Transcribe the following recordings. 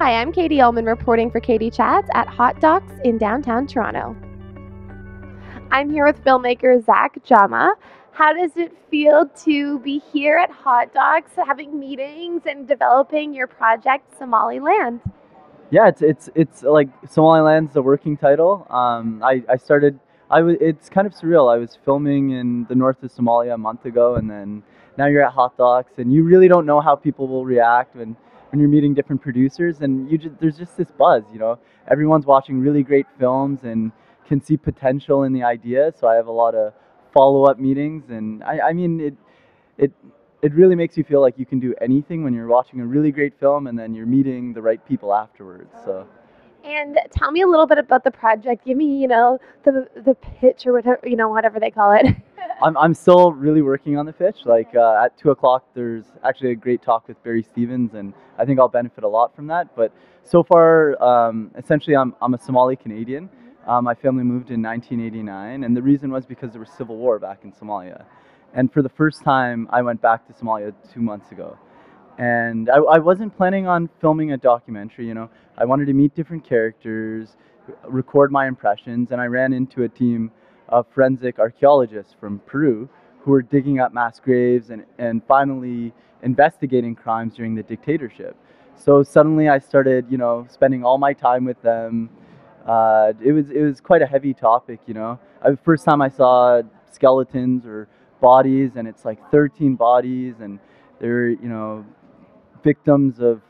Hi, I'm Katie Uhlmann reporting for CHATS at hotDOCS in downtown Toronto. I'm here with filmmaker Zach Jama. How does it feel to be here at hotDOCS, having meetings and developing your project, Somali Land? Yeah, it's like Somali Land's the working title. It's kind of surreal. I was filming in the north of Somalia a month ago, and then now you're at hotDOCS, and you really don't know how people will react when you're meeting different producers, and there's just this buzz, you know. Everyone's watching really great films and can see potential in the idea. So I have a lot of follow-up meetings, and I mean it really makes you feel like you can do anything when you're watching a really great film and then you're meeting the right people afterwards. So. And tell me a little bit about the project. Give me, the pitch or whatever, whatever they call it. I'm still really working on the pitch. Like at 2 o'clock, there's actually a great talk with Barry Stevens, and I think I'll benefit a lot from that. But so far, essentially, I'm a Somali Canadian. My family moved in 1989, and the reason was because there was civil war back in Somalia. And for the first time, I went back to Somalia 2 months ago. And I wasn't planning on filming a documentary, you know. I wanted to meet different characters, record my impressions, and I ran into a team of forensic archaeologists from Peru who were digging up mass graves and finally investigating crimes during the dictatorship. So suddenly I started, spending all my time with them. It was quite a heavy topic, you know. The first time I saw skeletons or bodies, and it's like 13 bodies, and they're, victims of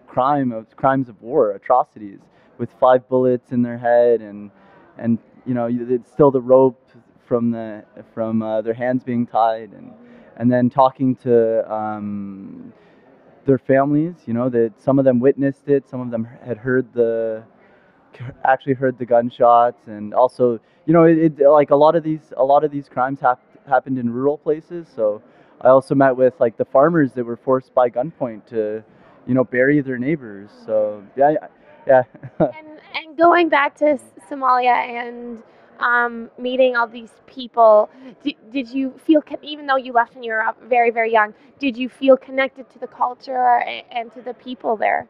crimes of war, atrocities, with 5 bullets in their head, and it's still the rope from their hands being tied, and then talking to their families, that some of them witnessed it, some of them had actually heard the gunshots, and also, like a lot of these crimes happened in rural places. So I also met with like the farmers that were forced by gunpoint to, bury their neighbors. So yeah. And going back to Somalia and meeting all these people, did you feel, even though you left when you were very, very young, did you feel connected to the culture and to the people there?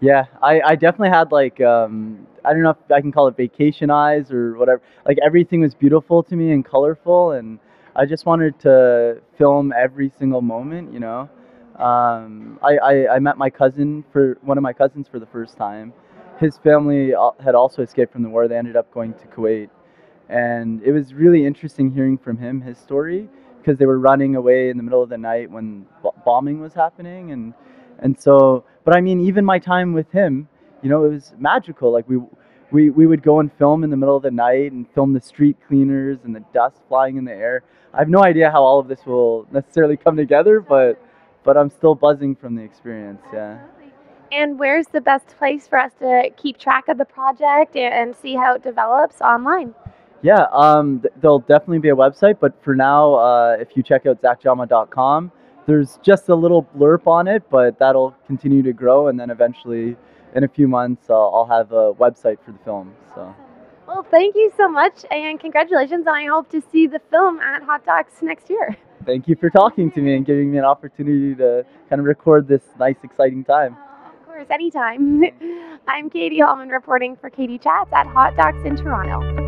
Yeah, I definitely had like, I don't know if I can call it vacation eyes or whatever. Like everything was beautiful to me and colorful, and I just wanted to film every single moment, you know. I met one of my cousins for the first time. His family had also escaped from the war. They ended up going to Kuwait. And it was really interesting hearing from him his story, because they were running away in the middle of the night when bombing was happening. And so, but I mean, even my time with him, it was magical. Like we would go and film in the middle of the night and film the street cleaners and the dust flying in the air. I have no idea how all of this will necessarily come together, but I'm still buzzing from the experience. Yeah. And where's the best place for us to keep track of the project and see how it develops online? Yeah, there'll definitely be a website, but for now, if you check out zachjama.com, there's just a little blurb on it, but that'll continue to grow, and then eventually, in a few months, I'll have a website for the film. So. Well, thank you so much, and congratulations, and I hope to see the film at hotDOCS next year. Thank you for talking to me and giving me an opportunity to kind of record this nice, exciting time. Of course, anytime. I'm Katie Uhlmann reporting for CHATS at hotDOCS in Toronto.